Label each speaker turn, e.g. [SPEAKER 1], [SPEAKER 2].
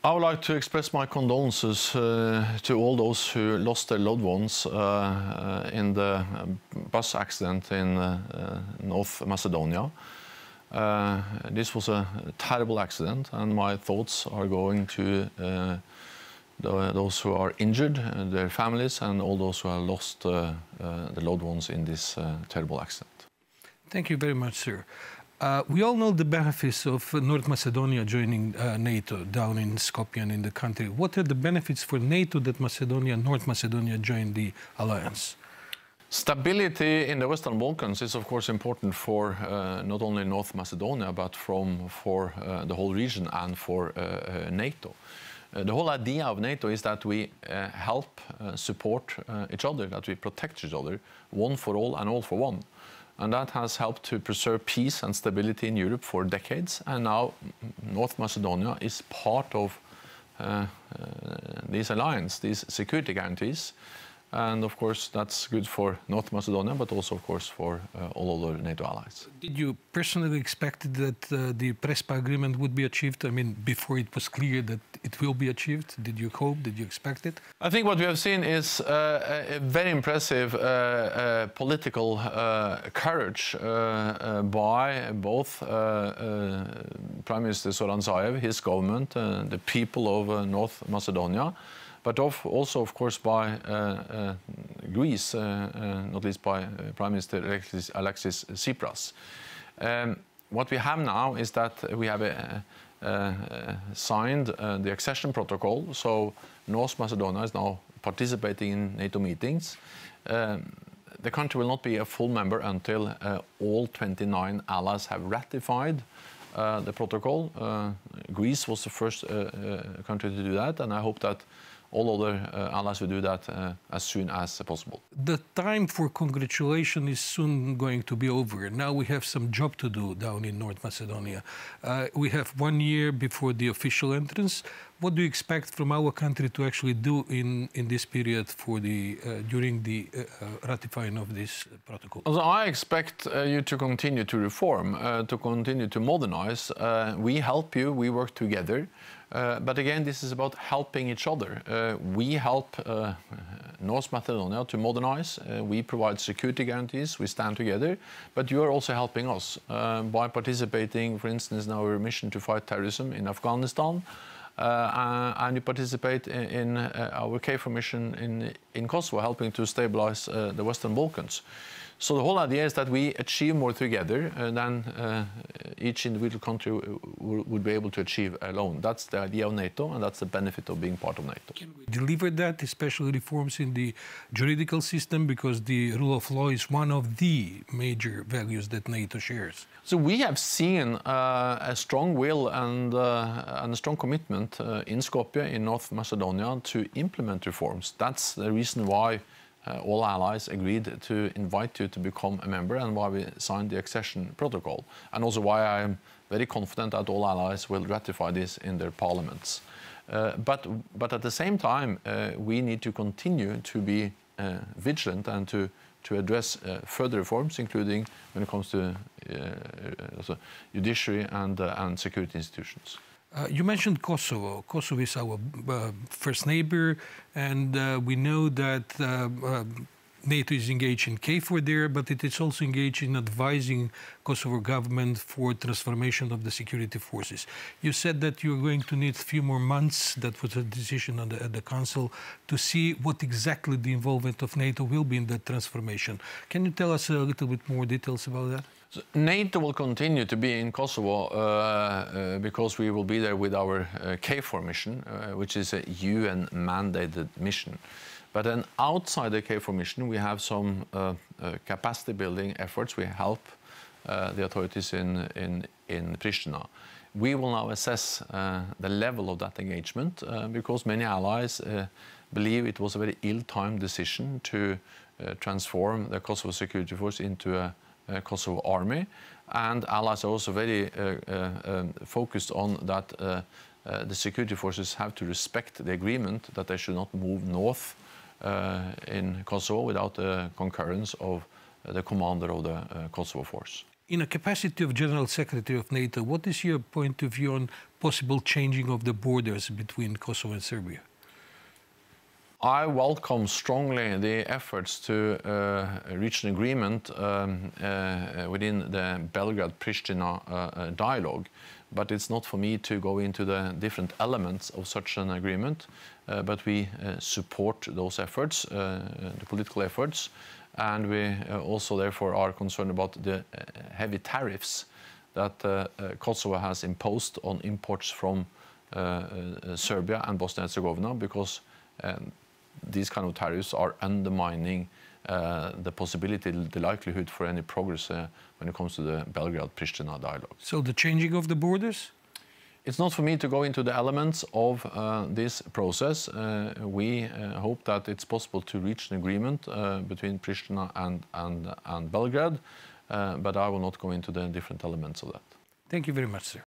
[SPEAKER 1] I would like to express my condolences to all those who lost their loved ones in the bus accident in North Macedonia. This was a terrible accident, and my thoughts are going to those who are injured, their families, and all those who have lost their loved ones in this terrible accident.
[SPEAKER 2] Thank you very much, sir. We all know the benefits of North Macedonia joining NATO down in Skopje and in the country. What are the benefits for NATO that North Macedonia joined the alliance?
[SPEAKER 1] Stability in the Western Balkans is, of course, important for not only North Macedonia, but for the whole region and for NATO. The whole idea of NATO is that we help support each other, that we protect each other, one for all and all for one. And that has helped to preserve peace and stability in Europe for decades. And now North Macedonia is part of this alliance, these security guarantees. And of course, that's good for North Macedonia, but also, of course, for all other NATO allies.
[SPEAKER 2] Did you personally expect that the Prespa agreement would be achieved? I mean, before it was clear that it will be achieved, did you hope, did you expect it?
[SPEAKER 1] I think what we have seen is a very impressive political courage by both Prime Minister Zoran Zaev, his government, the people of North Macedonia, but also, of course, by Greece, not least by Prime Minister Alexis Tsipras. What we have now is that we have signed the accession protocol, so North Macedonia is now participating in NATO meetings. The country will not be a full member until all 29 allies have ratified the protocol. Greece was the first country to do that, and I hope that all other allies will do that as soon as possible.
[SPEAKER 2] The time for congratulation is soon going to be over. Now we have some job to do down in North Macedonia. We have 1 year before the official entrance. What do you expect from our country to actually do in this period for during the ratifying of this protocol?
[SPEAKER 1] Also, I expect you to continue to reform, to continue to modernize. We help you, we work together. But again, this is about helping each other. We help North Macedonia to modernize. We provide security guarantees. We stand together. But you are also helping us by participating, for instance, in our mission to fight terrorism in Afghanistan. And you participate in our KFOR mission in Kosovo, helping to stabilize the Western Balkans. So the whole idea is that we achieve more together than each individual country would be able to achieve alone. That's the idea of NATO, and that's the benefit of being part of NATO.
[SPEAKER 2] Can we deliver that, especially reforms in the juridical system, because the rule of law is one of the major values that NATO shares?
[SPEAKER 1] So we have seen a strong will and a strong commitment in Skopje, in North Macedonia, to implement reforms. That's the reason why all allies agreed to invite you to become a member, and why we signed the accession protocol, and also why I am very confident that all allies will ratify this in their parliaments. But at the same time, we need to continue to be vigilant and to address further reforms, including when it comes to judiciary and security institutions.
[SPEAKER 2] You mentioned Kosovo. Kosovo is our first neighbor, and we know that NATO is engaged in KFOR there, but it is also engaged in advising Kosovo government for transformation of the security forces. You said that you're going to need a few more months, that was a decision at the Council, to see what exactly the involvement of NATO will be in that transformation. Can you tell us a little bit more details about that?
[SPEAKER 1] So NATO will continue to be in Kosovo because we will be there with our KFOR mission, which is a UN-mandated mission. But then outside the KFOR mission, we have some capacity-building efforts. We help the authorities in Pristina. We will now assess the level of that engagement because many allies believe it was a very ill-timed decision to transform the Kosovo security force into a Kosovo army, and allies are also very focused on that the security forces have to respect the agreement that they should not move north in Kosovo without the concurrence of the commander of the Kosovo force.
[SPEAKER 2] In a capacity of General Secretary of NATO, what is your point of view on possible changing of the borders between Kosovo and Serbia?
[SPEAKER 1] I welcome strongly the efforts to reach an agreement within the Belgrade-Pristina dialogue, but it's not for me to go into the different elements of such an agreement, but we support those efforts, the political efforts, and we also therefore are concerned about the heavy tariffs that Kosovo has imposed on imports from Serbia and Bosnia and Herzegovina, because these kind of tariffs are undermining the possibility, the likelihood for any progress when it comes to the Belgrade-Pristina dialogue.
[SPEAKER 2] So the changing of the borders?
[SPEAKER 1] It's not for me to go into the elements of this process. We hope that it's possible to reach an agreement between Pristina and Belgrade, but I will not go into the different elements of that.
[SPEAKER 2] Thank you very much, sir.